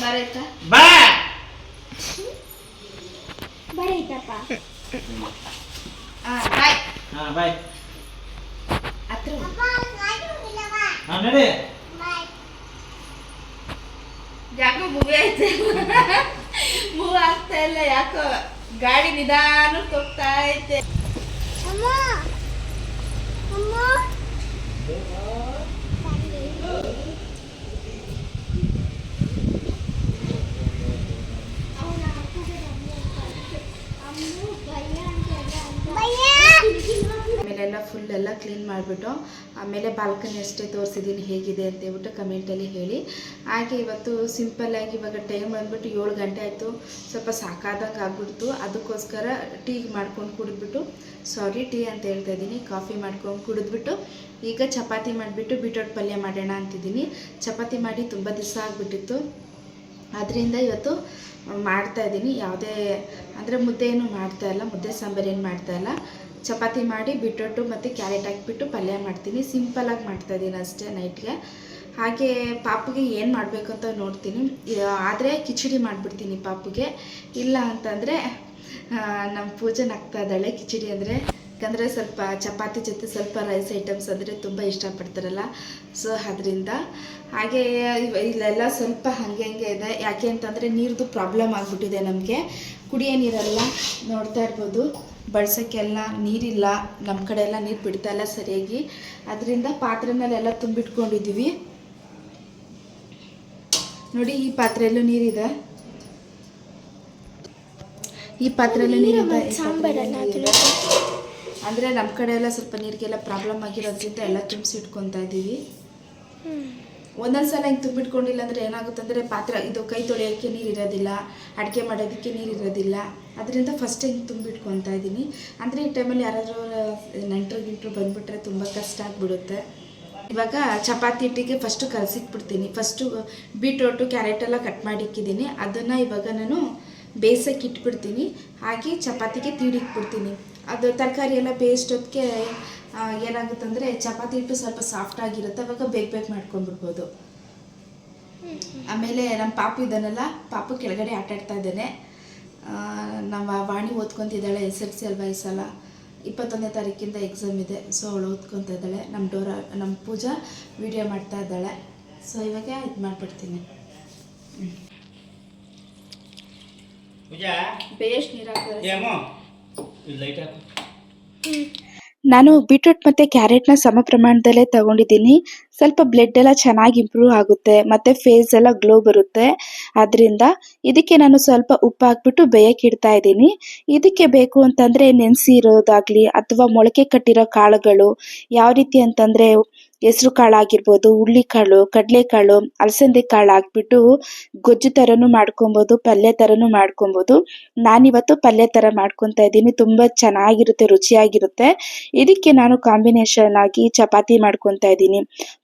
ಬರೈತಾ ಬಾ. ಬರೈತಪ್ಪ. ಬಾಯ್. ಬಾಯ್. ಹತ್ರ ನಡಿ. ಯಾಕೋ ಮೂವಿ ಆಯ್ತು, ಮೂವ್ ಆಗ್ತಾ ಇಲ್ಲ. ಯಾಕೋ ಗಾಡಿ ನಿಧಾನಕ್ಕೆ ಹೋಗ್ತಾ ಐತೆ. ಆಮೇಲೆಲ್ಲ ಫುಲ್ ಎಲ್ಲ ಕ್ಲೀನ್ ಮಾಡಿಬಿಟ್ಟು ಆಮೇಲೆ ಬಾಲ್ಕನಿ ಅಷ್ಟೇ ತೋರಿಸಿದ್ದೀನಿ ಹೇಗಿದೆ ಅಂತ ಹೇಳ್ಬಿಟ್ಟು ಕಮೆಂಟಲ್ಲಿ ಹೇಳಿ. ಹಾಗೆ ಇವತ್ತು ಸಿಂಪಲ್ಲಾಗಿ ಇವಾಗ ಟೈಮ್ ಬಂದ್ಬಿಟ್ಟು 7 ಗಂಟೆ ಆಯಿತು. ಸ್ವಲ್ಪ ಸಾಕಾದಂಗೆ ಆಗ್ಬಿಡ್ತು. ಅದಕ್ಕೋಸ್ಕರ ಟೀ ಮಾಡ್ಕೊಂಡು ಕುಡಿದ್ಬಿಟ್ಟು, ಸಾರಿ ಟೀ ಅಂತ ಹೇಳ್ತಾ ಇದ್ದೀನಿ, ಕಾಫಿ ಮಾಡ್ಕೊಂಡು ಕುಡಿದ್ಬಿಟ್ಟು ಈಗ ಚಪಾತಿ ಮಾಡಿಬಿಟ್ಟು ಬೀಟ್ರೋಟ್ ಪಲ್ಯ ಮಾಡೋಣ ಅಂತಿದ್ದೀನಿ. ಚಪಾತಿ ಮಾಡಿ ತುಂಬ ದಿವಸ ಆಗಿಬಿಟ್ಟಿತ್ತು, ಅದರಿಂದ ಇವತ್ತು ಮಾಡ್ತಾಯಿದ್ದೀನಿ. ಯಾವುದೇ ಅಂದರೆ ಮುದ್ದೆ ಏನು ಮಾಡ್ತಾಯಿಲ್ಲ, ಮುದ್ದೆ ಸಾಂಬಾರು ಏನು ಮಾಡ್ತಾಯಿಲ್ಲ. ಚಪಾತಿ ಮಾಡಿ ಬೀಟ್ರೋಟು ಮತ್ತು ಕ್ಯಾರೆಟ್ ಹಾಕಿಬಿಟ್ಟು ಪಲ್ಯ ಮಾಡ್ತೀನಿ. ಸಿಂಪಲಾಗಿ ಮಾಡ್ತಾಯಿದ್ದೀನಿ ಅಷ್ಟೇ ನೈಟ್ಗೆ. ಹಾಗೆ ಪಾಪುಗೆ ಏನು ಮಾಡಬೇಕು ಅಂತ ನೋಡ್ತೀನಿ. ಆದರೆ ಕಿಚಡಿ ಮಾಡಿಬಿಡ್ತೀನಿ ಪಾಪುಗೆ. ಇಲ್ಲ ಅಂತಂದರೆ ನಮ್ಮ ಪೂಜೆ ನಗ್ತಾ ಇದ್ದಾಳೆ ಕಿಚಡಿ ಅಂದರೆ. ಯಾಕಂದರೆ ಸ್ವಲ್ಪ ಚಪಾತಿ ಜೊತೆ ಸ್ವಲ್ಪ ರೈಸ್ ಐಟಮ್ಸ್ ಅಂದರೆ ತುಂಬ ಇಷ್ಟಪಡ್ತಾರಲ್ಲ, ಸೊ ಅದರಿಂದ. ಹಾಗೆ ಇಲ್ಲೆಲ್ಲ ಸ್ವಲ್ಪ ಹಾಗೆ ಇದೆ. ಯಾಕೆ ಅಂತಂದರೆ ನೀರ್ದು ಪ್ರಾಬ್ಲಮ್ ಆಗಿಬಿಟ್ಟಿದೆ ನಮಗೆ. ಕುಡಿಯೋ ನೀರೆಲ್ಲ ನೋಡ್ತಾ ಇರ್ಬೋದು, ಬಳಸೋಕ್ಕೆಲ್ಲ ನೀರಿಲ್ಲ. ನಮ್ಮ ಕಡೆ ಎಲ್ಲ ನೀರು ಬಿಡ್ತಾಯಿಲ್ಲ ಸರಿಯಾಗಿ. ಅದರಿಂದ ಪಾತ್ರೆನಲ್ಲೆಲ್ಲ ತುಂಬಿಟ್ಕೊಂಡಿದ್ದೀವಿ. ನೋಡಿ, ಈ ಪಾತ್ರೆಯಲ್ಲೂ ನೀರಿದೆ, ಈ ಪಾತ್ರೆಯಲ್ಲೂ ನೀರಿದೆ. ಅಂದರೆ ನಮ್ಮ ಕಡೆ ಎಲ್ಲ ಸ್ವಲ್ಪ ನೀರಿಗೆಲ್ಲ ಪ್ರಾಬ್ಲಮ್ ಆಗಿರೋದ್ರಿಂದ ಎಲ್ಲ ತುಂಬಿಸಿ ಇಟ್ಕೊತಾ ಇದ್ದೀವಿ. ಒಂದೊಂದು ಸಲ ಹಿಂಗೆ ತುಂಬಿಟ್ಕೊಂಡಿಲ್ಲ ಅಂದರೆ ಏನಾಗುತ್ತೆ ಅಂದರೆ ಪಾತ್ರೆ ಇದು ಕೈ ತೊಳೆಯೋಕ್ಕೆ ನೀರು ಇರೋದಿಲ್ಲ, ಅಡುಗೆ ಮಾಡೋದಕ್ಕೆ ನೀರು ಇರೋದಿಲ್ಲ. ಅದರಿಂದ ಫಸ್ಟ್ ಹಿಂಗೆ ತುಂಬಿಟ್ಕೊತಾ ಇದ್ದೀನಿ. ಅಂದರೆ ಈ ಟೈಮಲ್ಲಿ ಯಾರಾದರೂ ನೆಂಟರು ಬಂದುಬಿಟ್ರೆ ತುಂಬ ಕಷ್ಟ ಆಗಿಬಿಡುತ್ತೆ. ಇವಾಗ ಚಪಾತಿ ಹಿಟ್ಟಿಗೆ ಫಸ್ಟು ಕಲಸಿಟ್ಬಿಡ್ತೀನಿ. ಫಸ್ಟು ಬೀಟ್ರೋಟು ಕ್ಯಾರೆಟ್ ಎಲ್ಲ ಕಟ್ ಮಾಡಿ ಇಕ್ಕಿದ್ದೀನಿ. ಅದನ್ನು ಇವಾಗ ನಾನು ಬೇಯಿಸೋಕೆ ಇಟ್ಬಿಡ್ತೀನಿ. ಹಾಗೆ ಚಪಾತಿಗೆ ತೀಡಿಕ್ಬಿಡ್ತೀನಿ. ಅದು ತರಕಾರಿ ಎಲ್ಲ ಬೇಯಿಸೋದಕ್ಕೆ ಏನಾಗುತ್ತಂದರೆ ಚಪಾತಿ ಹಿಟ್ಟು ಸ್ವಲ್ಪ ಸಾಫ್ಟಾಗಿರುತ್ತೆ, ಅವಾಗ ಬೇಗ ಮಾಡ್ಕೊಂಡ್ಬಿಡ್ಬೋದು. ಆಮೇಲೆ ನಮ್ಮ ಪಾಪು ಇದ್ದಾನಲ್ಲ, ಪಾಪು ಕೆಳಗಡೆ ಆಟಾಡ್ತಾ ಇದ್ದಾನೆ. ನಮ್ಮ ವಾಣಿ ಓದ್ಕೊತಿದ್ದಾಳೆ. SSLC ಅಲ್ವಾ ಈ ಸಲ. 21ನೇ ತಾರೀಕಿಂದ ಎಕ್ಸಾಮ್ ಇದೆ, ಸೊ ಅವಳು ಓದ್ಕೊತಾ ಇದ್ದಾಳೆ. ನಮ್ಮ ಪೂಜಾ ವಿಡಿಯೋ ಮಾಡ್ತಾ ಇದ್ದಾಳೆ. ಸೊ ಇವಾಗ ಇದು ಮಾಡಿಬಿಡ್ತೀನಿ. ಬೇಯಷ್ಟು ನೀರು ಹಾಕಿದ್ರೆ ನಾನು ಬೀಟ್ರೂಟ್ ಮತ್ತು ಕ್ಯಾರೆಟ್ನ ಸಮ ಪ್ರಮಾಣದಲ್ಲೇ ತಗೊಂಡಿದ್ದೀನಿ. ಸ್ವಲ್ಪ ಬ್ಲಡ್ ಎಲ್ಲ ಚೆನ್ನಾಗಿ ಇಂಪ್ರೂವ್ ಆಗುತ್ತೆ ಮತ್ತು ಫೇಸ್ ಎಲ್ಲ ಗ್ಲೋ ಬರುತ್ತೆ. ಅದರಿಂದ ಇದಕ್ಕೆ ನಾನು ಸ್ವಲ್ಪ ಉಪ್ಪು ಹಾಕ್ಬಿಟ್ಟು ಬೇಯಕ್ಕೆ ಇಡ್ತಾ ಇದ್ದೀನಿ. ಇದಕ್ಕೆ ಬೇಕು ಅಂತಂದರೆ ನೆನೆಸಿ ಇರೋದಾಗಲಿ ಅಥವಾ ಮೊಳಕೆ ಕಟ್ಟಿರೋ ಕಾಳುಗಳು, ಯಾವ ರೀತಿ ಅಂತಂದರೆ ಹೆಸರು ಕಾಳು ಆಗಿರ್ಬೋದು, ಹುರುಳಿಕಾಳು, ಕಡಲೆಕಾಳು, ಅಲಸಂದೆ ಕಾಳು ಹಾಕ್ಬಿಟ್ಟು ಗೊಜ್ಜು ಥರನೂ ಮಾಡ್ಕೊಬೋದು, ಪಲ್ಯ ಥರನೂ ಮಾಡ್ಕೊಬೋದು. ನಾನಿವತ್ತು ಪಲ್ಯ ಥರ ಮಾಡ್ಕೊತಾ ಇದ್ದೀನಿ. ತುಂಬ ಚೆನ್ನಾಗಿರುತ್ತೆ, ರುಚಿಯಾಗಿರುತ್ತೆ. ಇದಕ್ಕೆ ನಾನು ಕಾಂಬಿನೇಷನ್ ಆಗಿ ಚಪಾತಿ ಮಾಡ್ಕೊತಾ ಇದ್ದೀನಿ.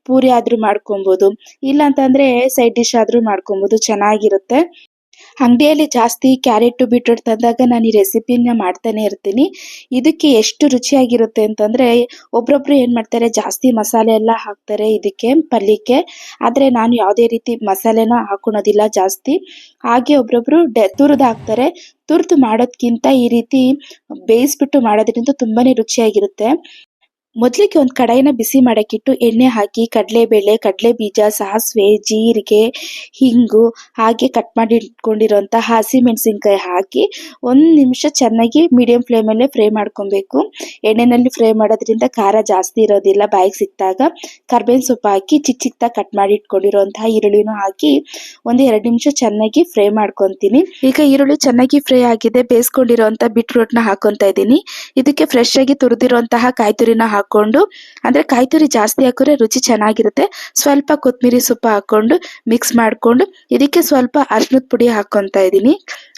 ಪೂರಿ ಆದರೂ ಮಾಡ್ಕೊಬೋದು, ಇಲ್ಲಾಂತಂದರೆ ಸೈಡ್ ಡಿಶ್ ಆದರೂ ಮಾಡ್ಕೊಬೋದು, ಚೆನ್ನಾಗಿರುತ್ತೆ. ಅಂಗಡಿಯಲ್ಲಿ ಜಾಸ್ತಿ ಕ್ಯಾರೆಟು ಬೀಟ್ರೂಟ್ ತಂದಾಗ ನಾನು ಈ ರೆಸಿಪಿನ ಮಾಡ್ತಾನೆ ಇರ್ತೀನಿ. ಇದಕ್ಕೆ ಎಷ್ಟು ರುಚಿಯಾಗಿರುತ್ತೆ ಅಂತಂದರೆ ಒಬ್ರೊಬ್ರು ಏನು ಮಾಡ್ತಾರೆ ಜಾಸ್ತಿ ಮಸಾಲೆ ಎಲ್ಲ ಹಾಕ್ತಾರೆ ಇದಕ್ಕೆ ಪಲ್ಯಕ್ಕೆ. ಆದರೆ ನಾನು ಯಾವುದೇ ರೀತಿ ಮಸಾಲೆನ ಹಾಕೊಳೋದಿಲ್ಲ ಜಾಸ್ತಿ. ಹಾಗೆ ಒಬ್ರೊಬ್ರು ತುರಿದು ಹಾಕ್ತಾರೆ. ತುರಿದು ಮಾಡೋದ್ಕಿಂತ ಈ ರೀತಿ ಬೇಯಿಸ್ಬಿಟ್ಟು ಮಾಡೋದ್ರಿಂದ ತುಂಬಾ ರುಚಿಯಾಗಿರುತ್ತೆ. ಮೊದಲಿಗೆ ಒಂದು ಕಡಾಯಿನ ಬಿಸಿ ಮಾಡೋಕ್ಕಿಟ್ಟು ಎಣ್ಣೆ ಹಾಕಿ ಕಡಲೆಬೇಳೆ, ಕಡಲೆಬೀಜ, ಸಾಸಿವೆ, ಜೀರಿಗೆ, ಹಿಂಗು ಹಾಗೆ ಕಟ್ ಮಾಡಿ ಇಟ್ಕೊಂಡಿರೋಂಥ ಹಸಿಮೆಣಸಿನ್ಕಾಯಿ ಹಾಕಿ 1 ನಿಮಿಷ ಚೆನ್ನಾಗಿ ಮೀಡಿಯಂ ಫ್ಲೇಮಲ್ಲೇ ಫ್ರೈ ಮಾಡ್ಕೊಬೇಕು. ಎಣ್ಣೆಯಲ್ಲಿ ಫ್ರೈ ಮಾಡೋದ್ರಿಂದ ಖಾರ ಜಾಸ್ತಿ ಇರೋದಿಲ್ಲ. ಬಾಯಿಗೆ ಸಿಕ್ಕಿದಾಗ ಕರ್ಬೇವಿನ ಸೊಪ್ಪು ಹಾಕಿ ಚಿಕ್ಕ ಚಿಕ್ಕದಾಗಿ ಕಟ್ ಮಾಡಿ ಇಟ್ಕೊಂಡಿರೋಂತಹ ಈರುಳ್ಳಿನೂ ಹಾಕಿ 1-2 ನಿಮಿಷ ಚೆನ್ನಾಗಿ ಫ್ರೈ ಮಾಡ್ಕೊತೀನಿ. ಈಗ ಈರುಳ್ಳಿ ಚೆನ್ನಾಗಿ ಫ್ರೈ ಆಗಿದೆ. ಬೇಯಿಸ್ಕೊಂಡಿರೋಂಥ ಬೀಟ್ರೂಟ್ನ ಹಾಕೊತಾ ಇದ್ದೀನಿ. ಇದಕ್ಕೆ ಫ್ರೆಶ್ ಆಗಿ ತುರಿದಿರುವಂತಹ ಕಾಯಿ ತುರಿನ ಹಾಕೊಂಡು, ಅಂದ್ರೆ ಕಾಯಿ ತುರಿ ಜಾಸ್ತಿ ಹಾಕಿದ್ರೆ ರುಚಿ ಚೆನ್ನಾಗಿರುತ್ತೆ. ಸ್ವಲ್ಪ ಕೊತ್ತಂಬರಿ ಸೊಪ್ಪು ಹಾಕೊಂಡು ಮಿಕ್ಸ್ ಮಾಡ್ಕೊಂಡು ಇದಕ್ಕೆ ಸ್ವಲ್ಪ ಅರಿಶಿನದ ಪುಡಿ ಹಾಕೊತಾ ಇದ್ದೀನಿ,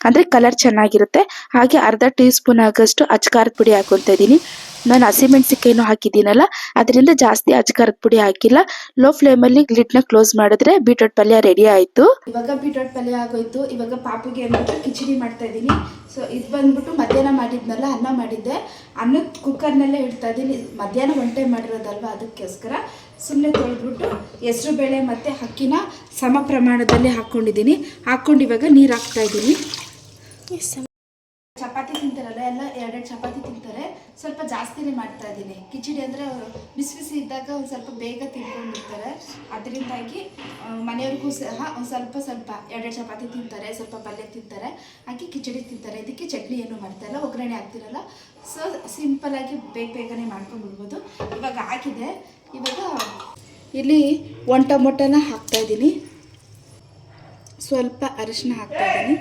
ಅಂದ್ರೆ ಕಲರ್ ಚೆನ್ನಾಗಿರುತ್ತೆ. ಹಾಗೆ ಅರ್ಧ ಟೀ ಸ್ಪೂನ್ ಆಗಷ್ಟು ಅಚ್ಕಾರದ ಪುಡಿ ಹಾಕೊತಾ ಇದ್ದೀನಿ. ನಾನು ಹಸಿಮೆಣಸಿನಕಾಯಿನೂ ಹಾಕಿದ್ದೀನಲ್ಲ, ಅದರಿಂದ ಜಾಸ್ತಿ ಅಚ್ಕಾರದ ಪುಡಿ ಹಾಕಿಲ್ಲ. ಲೋ ಫ್ಲೇಮಲ್ಲಿ ಲಿಡ್ನ ಕ್ಲೋಸ್ ಮಾಡಿದ್ರೆ ಬೀಟ್ರೂಟ್ ಪಲ್ಯ ರೆಡಿ ಆಯಿತು. ಇವಾಗ ಬೀಟ್ರೂಟ್ ಪಲ್ಯ ಆಗೋಯ್ತು. ಇವಾಗ ಪಾಪುಗೆ ಅಂದ್ಬಿಟ್ಟು ಕಿಚಡಿ ಮಾಡ್ತಾ ಇದ್ದೀನಿ. ಸೊ ಇದು ಬಂದ್ಬಿಟ್ಟು ಮಧ್ಯಾಹ್ನ ಮಾಡಿದ್ನಲ್ಲ, ಅನ್ನ ಮಾಡಿದ್ದೆ. ಅನ್ನದ ಕುಕ್ಕರ್ನಲ್ಲೇ ಇಡ್ತಾ ಇದ್ದೀನಿ. ಮಧ್ಯಾಹ್ನ 1 ಟೈಮ್ ಮಾಡಿರೋದಲ್ವ, ಅದಕ್ಕೋಸ್ಕರ ಸುಮ್ಮನೆ ತೊಳೆದ್ಬಿಟ್ಟು ಹೆಸರು ಬೇಳೆ ಮತ್ತು ಅಕ್ಕಿನ ಸಮ ಪ್ರಮಾಣದಲ್ಲಿ ಹಾಕ್ಕೊಂಡಿದ್ದೀನಿ. ಹಾಕ್ಕೊಂಡು ಇವಾಗ ನೀರು ಹಾಕ್ತಾ ಇದ್ದೀನಿ. ಚಪಾತಿ ತಿಂತಾರಲ್ಲ, ಎಲ್ಲ 2 ಚಪಾತಿ ತಿಂತಾರೆ. ಸ್ವಲ್ಪ ಜಾಸ್ತಿನೇ ಮಾಡ್ತಾ ಇದ್ದೀನಿ. ಕಿಚಡಿ ಅಂದರೆ ಬಿಸಿ ಬಿಸಿ ಇದ್ದಾಗ ಒಂದು ಸ್ವಲ್ಪ ಬೇಗ ತಿನ್ಕೊಂಡಿರ್ತಾರೆ. ಅದರಿಂದಾಗಿ ಮನೆಯವ್ರಿಗೂ ಸಹ ಒಂದು ಸ್ವಲ್ಪ 2 ಚಪಾತಿ ತಿಂತಾರೆ, ಸ್ವಲ್ಪ ಪಲ್ಯ ತಿಂತಾರೆ, ಹಾಗೆ ಕಿಚಡಿ ತಿಂತಾರೆ. ಇದಕ್ಕೆ ಚಟ್ನಿ ಏನು ಮಾಡ್ತಾಯಿಲ್ಲ, ಒಗ್ಗರಣೆ ಹಾಕ್ತಿರಲ್ಲ. ಸೊ ಸಿಂಪಲ್ಲಾಗಿ ಬೇಗನೆ ಮಾಡ್ಕೊಂಡ್ಬಿಡ್ಬೋದು. ಇವಾಗ ಹಾಕಿದೆ. ಇವಾಗ ಇಲ್ಲಿ 1 ಟೊಮೊಟೊನ ಹಾಕ್ತಾಯಿದ್ದೀನಿ. ಸ್ವಲ್ಪ ಅರಿಶಿನ ಹಾಕ್ತಾಯಿದ್ದೀನಿ.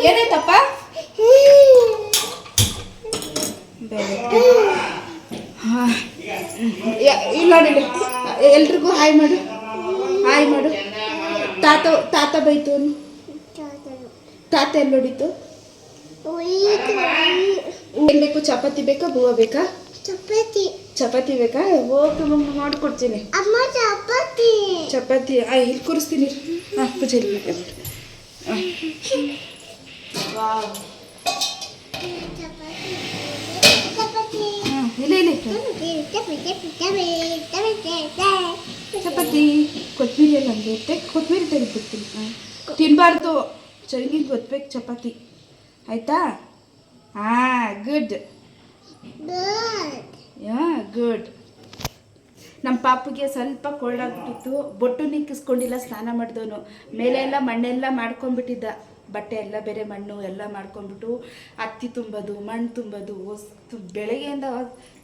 ಏನಾಯ್ತಪ್ಪ? ಇಲ್ಲ ಎಲ್ರಿಗೂ ಹಾಯ್ ಮಾಡು, ಹಾಯ್ ಮಾಡು. ತಾತ ಬೈತು. ತಾತ ಎಲ್ಲಿ ನೋಡಿತು? ಏನ್ ಬೇಕು? ಚಪಾತಿ ಬೇಕಾ, ಬೂವ ಬೇಕಾ? ಚಪಾತಿ ಬೇಕಾ? ಹೋಗಿ ಮಾಡ್ಕೊಡ್ತೀನಿ. ಚಪಾತಿ ಇಲ್ಲಿ ಕೂರಿಸ್ತೀನಿ. ಪೂಜೆ ಇಲ್ಲ ಚಪಾತಿ ಕೊತ್ತಂಬರಿ ಎಲ್ಲ ಹಂಗೆ ಕೊತ್ತಂಬರಿ ತೆಗೆದ್ಬಿಡ್ತೀನಿ. ತಿನ್ನಬಾರ್ದು, ಚಳಿಗೆ ಗೊತ್ತಬೇಕು ಚಪಾತಿ, ಆಯಿತಾ? Good good. ನಮ್ಮ ಪಾಪುಗೆ ಸ್ವಲ್ಪ ಕೋಲ್ಡ್ ಆಗಿಬಿಟ್ಟಿತ್ತು. ಬೊಟ್ಟು ನಿಕ್ಕಿಸ್ಕೊಂಡಿಲ್ಲ, ಸ್ನಾನ ಮಾಡಿದವನು. ಮೇಲೆ ಎಲ್ಲ ಮಣ್ಣೆಲ್ಲ ಮಾಡ್ಕೊಂಡ್ಬಿಟ್ಟಿದ್ದ. ಬಟ್ಟೆ ಎಲ್ಲ ಬೇರೆ ಮಣ್ಣು ಎಲ್ಲ ಮಾಡ್ಕೊಂಡ್ಬಿಟ್ಟು ಹತ್ತಿ ತುಂಬೋದು, ಮಣ್ಣು ತುಂಬೋದು, ಬೆಳಗ್ಗೆಯಿಂದ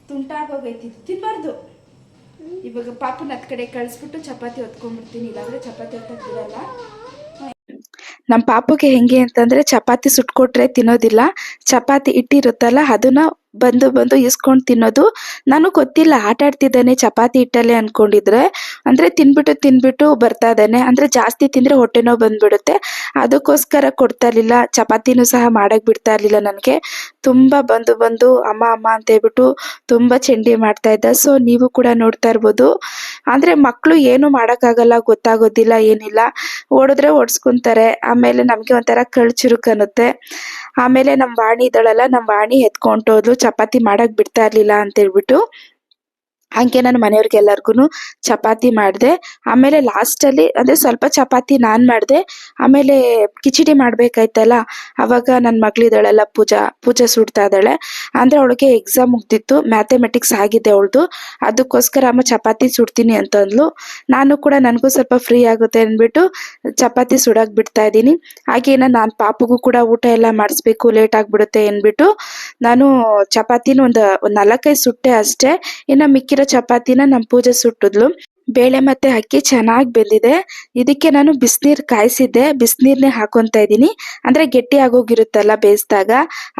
ತುಂಟಾಗೋಗೈತಿ. ತಿನ್ನಬಾರ್ದು. ಇವಾಗ ಪಾಪನ ಹತ್ತು ಕಡೆ ಕಳಿಸ್ಬಿಟ್ಟು ಚಪಾತಿ ಹೊತ್ಕೊಂಡ್ಬಿಡ್ತೀನಿ, ಇಲ್ಲಾಂದರೆ ಚಪಾತಿ ಹೊತ್ತಕ್ಕೆ ಬಿಡಲ್ಲ. ನಮ್ಮ ಪಾಪುಗೆ ಹೆಂಗೆ ಅಂತಂದರೆ ಚಪಾತಿ ಸುಟ್ಕೊಟ್ರೆ ತಿನ್ನೋದಿಲ್ಲ. ಚಪಾತಿ ಹಿಟ್ಟಿರುತ್ತಲ್ಲ ಅದನ್ನ ಬಂದು ಇಸ್ಕೊಂಡು ತಿನ್ನೋದು. ನಾನು ಗೊತ್ತಿಲ್ಲ, ಆಟ ಆಡ್ತಿದ್ದಾನೆ ಚಪಾತಿ ಹಿಟ್ಟಲ್ಲೇ ಅಂದ್ಕೊಂಡಿದ್ರೆ. ಅಂದರೆ ತಿನ್ಬಿಟ್ಟು ಬರ್ತಾ ಇದ್ದಾನೆ. ಅಂದರೆ ಜಾಸ್ತಿ ತಿಂದರೆ ಹೊಟ್ಟೆ ನೋವು ಬಂದುಬಿಡುತ್ತೆ. ಅದಕ್ಕೋಸ್ಕರ ಕೊಡ್ತಾ ಇರಲಿಲ್ಲ. ಚಪಾತಿನೂ ಸಹ ಮಾಡೋಕ್ಕೆ ಬಿಡ್ತಾ ಇರಲಿಲ್ಲ ನನಗೆ. ತುಂಬ ಬಂದು ಅಮ್ಮ ಅಂತ ಹೇಳ್ಬಿಟ್ಟು ತುಂಬ ಚಂಡಿ ಮಾಡ್ತಾ ಇದ್ದ. ಸೊ ನೀವು ಕೂಡ ನೋಡ್ತಾ ಇರ್ಬೋದು. ಅಂದರೆ ಮಕ್ಕಳು ಏನು ಮಾಡೋಕ್ಕಾಗಲ್ಲ, ಗೊತ್ತಾಗೋದಿಲ್ಲ, ಏನಿಲ್ಲ. ಓಡಿದ್ರೆ ಓಡಿಸ್ಕೊಂತಾರೆ. ಆಮೇಲೆ ನಮಗೆ ಒಂಥರ ಕಳ್ಳು ಚುರುಕು ಅನ್ನುತ್ತೆ. ಆಮೇಲೆ ನಮ್ಮ ವಾಣಿ ಇದ್ದಾಳಲ್ಲ, ನಮ್ಮ ವಾಣಿ ಎತ್ಕೊಂಡೋದ್ಲು, ಚಪಾತಿ ಮಾಡೋಕ್ಕೆ ಬಿಡ್ತಾ ಇರಲಿಲ್ಲ ಅಂತೇಳ್ಬಿಟ್ಟು. ಹಾಗೆ ನಾನು ಮನೆಯವ್ರಿಗೆಲ್ಲರಿಗೂ ಚಪಾತಿ ಮಾಡಿದೆ. ಆಮೇಲೆ ಲಾಸ್ಟಲ್ಲಿ ಅಂದರೆ ಸ್ವಲ್ಪ ಚಪಾತಿ ನಾನು ಮಾಡಿದೆ. ಆಮೇಲೆ ಕಿಚಡಿ ಮಾಡಬೇಕಾಯ್ತಲ್ಲ, ಆವಾಗ ನನ್ನ ಮಗಳಿದ್ದಾಳಲ್ಲ ಪೂಜಾ ಸುಡ್ತಾ ಇದ್ದಾಳೆ. ಅಂದರೆ ಅವಳಿಗೆ ಎಕ್ಸಾಮ್ ಮುಗ್ದಿತ್ತು, ಮ್ಯಾಥಮೆಟಿಕ್ಸ್ ಆಗಿದೆ ಅವಳದು. ಅದಕ್ಕೋಸ್ಕರ ಅಮ್ಮ ಚಪಾತಿ ಸುಡ್ತೀನಿ ಅಂತಂದ್ಲು. ನಾನು ಕೂಡ ನನಗೂ ಸ್ವಲ್ಪ ಫ್ರೀ ಆಗುತ್ತೆ ಅಂದ್ಬಿಟ್ಟು ಚಪಾತಿ ಸುಡೋಕೆ ಬಿಡ್ತಾ ಇದ್ದೀನಿ. ಹಾಗೇನ ನಾನು ಪಾಪಗೂ ಕೂಡ ಊಟ ಎಲ್ಲ ಮಾಡಿಸ್ಬೇಕು, ಲೇಟ್ ಆಗಿಬಿಡುತ್ತೆ ಅಂದ್ಬಿಟ್ಟು ನಾನು ಚಪಾತಿನ ಒಂದು 4-5 ಸುಟ್ಟೆ ಅಷ್ಟೇ. ಇನ್ನು ಮಿಕ್ಕಿರೋ ಚಪಾತಿನ ನಮ್ಮ ಪೂಜೆ ಸುಟ್ಟಿದ್ಲು. ಬೇಳೆ ಮತ್ತು ಅಕ್ಕಿ ಚೆನ್ನಾಗಿ ಬೆಂದಿದೆ. ಇದಕ್ಕೆ ನಾನು ಬಿಸಿನೀರು ಕಾಯಿಸಿದ್ದೆ, ಬಿಸಿನೀರನ್ನೇ ಹಾಕೊತಾ ಇದ್ದೀನಿ. ಅಂದರೆ ಗಟ್ಟಿ ಆಗೋಗಿರುತ್ತಲ್ಲ ಬೇಯಿಸಿದಾಗ,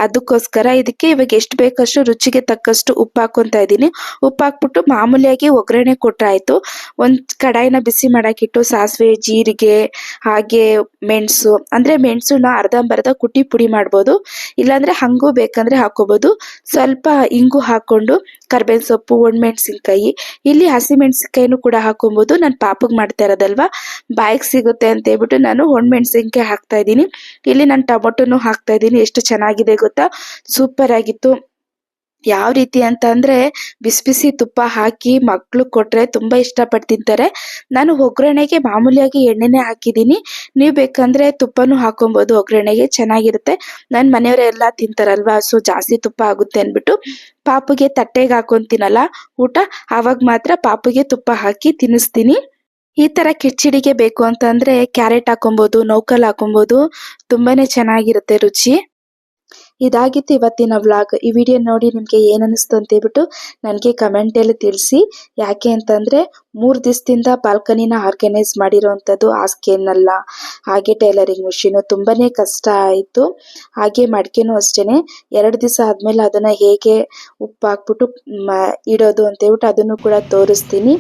ಅದಕ್ಕೋಸ್ಕರ ಇದಕ್ಕೆ ಇವಾಗ ಎಷ್ಟು ಬೇಕಷ್ಟು ರುಚಿಗೆ ತಕ್ಕಷ್ಟು ಉಪ್ಪು ಹಾಕೊತಾ ಇದ್ದೀನಿ. ಉಪ್ಪು ಹಾಕ್ಬಿಟ್ಟು ಮಾಮೂಲಿಯಾಗಿ ಒಗ್ಗರಣೆ ಕೊಟ್ರಾಯಿತು. ಒಂದು ಕಡಾಯಿನ ಬಿಸಿ ಮಾಡೋಕ್ಕಿಟ್ಟು ಸಾಸಿವೆ, ಜೀರಿಗೆ, ಹಾಗೆ ಮೆಣಸು, ಅಂದರೆ ಮೆಣಸನ್ನ ಅರ್ಧಂಬರ್ಧ ಕುಟ್ಟಿ ಪುಡಿ ಮಾಡ್ಬೋದು, ಇಲ್ಲಾಂದರೆ ಹಾಗೂ ಬೇಕಂದರೆ ಹಾಕೋಬೋದು. ಸ್ವಲ್ಪ ಇಂಗು ಹಾಕ್ಕೊಂಡು ಕರ್ಬೇವಿನ ಸೊಪ್ಪು, ಒಣಮೆಣಸಿನ್ಕಾಯಿ, ಇಲ್ಲಿ ಹಸಿಮೆಣಸಿನ್ಕಾಯಿನೂ ಕೂಡ ಹಾಕೊಬೋದು. ನಾನು ಪಾಪಗೆ ಮಾಡ್ತಾ ಇರೋದಲ್ವಾ, ಬಾಯಿಗೆ ಸಿಗುತ್ತೆ ಅಂತ ಹೇಳ್ಬಿಟ್ಟು ನಾನು ಒಣಮೆಣಸಿನ್ಕಾಯಿ ಹಾಕ್ತಾ ಇದ್ದೀನಿ. ಇಲ್ಲಿ ನಾನು ಟೊಮೊಟೊನೂ ಹಾಕ್ತಾ ಇದ್ದೀನಿ. ಎಷ್ಟು ಚೆನ್ನಾಗಿದೆ ಗೊತ್ತಾ, ಸೂಪರ್ ಆಗಿತ್ತು. ಯಾವ ರೀತಿ ಅಂತ ಅಂದರೆ ಬಿಸಿ ಬಿಸಿ ತುಪ್ಪ ಹಾಕಿ ಮಕ್ಳು ಕೊಟ್ಟರೆ ತುಂಬ ಇಷ್ಟಪಟ್ಟು ತಿಂತಾರೆ. ನಾನು ಒಗ್ಗರಣೆಗೆ ಮಾಮೂಲಿಯಾಗಿ ಎಣ್ಣೆನೇ ಹಾಕಿದ್ದೀನಿ, ನೀವು ಬೇಕಂದರೆ ತುಪ್ಪನೂ ಹಾಕೊಬೋದು, ಒಗ್ಗರಣೆಗೆ ಚೆನ್ನಾಗಿರುತ್ತೆ. ನನ್ನ ಮನೆಯವರೆಲ್ಲ ತಿಂತಾರಲ್ವಾ, ಸೊ ಜಾಸ್ತಿ ತುಪ್ಪ ಆಗುತ್ತೆ ಅಂದ್ಬಿಟ್ಟು ಪಾಪುಗೆ ತಟ್ಟೆಗೆ ಹಾಕೊತೀನಲ್ಲ ಊಟ, ಆವಾಗ ಮಾತ್ರ ಪಾಪುಗೆ ತುಪ್ಪ ಹಾಕಿ ತಿನ್ನಿಸ್ತೀನಿ. ಈ ಥರ ಕಿಚಡಿಗೆ ಬೇಕು ಅಂತಂದರೆ ಕ್ಯಾರೆಟ್ ಹಾಕೊಬೋದು, ನೌಕಲ್ ಹಾಕೊಬೋದು, ತುಂಬಾ ಚೆನ್ನಾಗಿರುತ್ತೆ ರುಚಿ. ಇದಾಗಿತ್ತು ಇವತ್ತಿನ ವ್ಲಾಗ್. ಈ ವಿಡಿಯೋ ನೋಡಿ ನಿಮಗೆ ಏನು ಅನ್ನಿಸ್ತು ಅಂತ ಹೇಳ್ಬಿಟ್ಟು ನನಗೆ ಕಮೆಂಟಲ್ಲಿ ತಿಳಿಸಿ. ಯಾಕೆ ಅಂತಂದರೆ 3 ದಿವಸದಿಂದ ಬಾಲ್ಕನಿನ ಆರ್ಗನೈಸ್ ಮಾಡಿರೋವಂಥದ್ದು ಹಾಸಿಗೆನಲ್ಲ, ಹಾಗೆ ಟೈಲರಿಂಗ್ ಮಿಷಿನು ತುಂಬಾ ಕಷ್ಟ ಆಯಿತು. ಹಾಗೆ ಮಡಿಕೆನೂ ಅಷ್ಟೇ 2 ದಿವಸ ಆದಮೇಲೆ ಅದನ್ನು ಹೇಗೆ ಉಪ್ಪು ಹಾಕ್ಬಿಟ್ಟು ಇಡೋದು ಅಂತ ಹೇಳ್ಬಿಟ್ಟು ಅದನ್ನು ಕೂಡ ತೋರಿಸ್ತೀನಿ.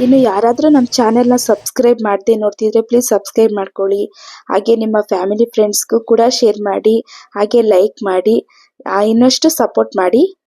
ಇನ್ನು ಯಾರಾದರೂ ನಮ್ಮ ಚಾನೆಲ್ನ ಸಬ್ಸ್ಕ್ರೈಬ್ ಮಾಡದೆ ನೋಡ್ತಿದ್ರೆ ಪ್ಲೀಸ್ ಸಬ್ಸ್ಕ್ರೈಬ್ ಮಾಡ್ಕೊಳ್ಳಿ. ಹಾಗೆ ನಿಮ್ಮ ಫ್ಯಾಮಿಲಿ ಫ್ರೆಂಡ್ಸ್ಗೂ ಕೂಡ ಶೇರ್ ಮಾಡಿ, ಹಾಗೆ ಲೈಕ್ ಮಾಡಿ, ಇನ್ನಷ್ಟು ಸಪೋರ್ಟ್ ಮಾಡಿ.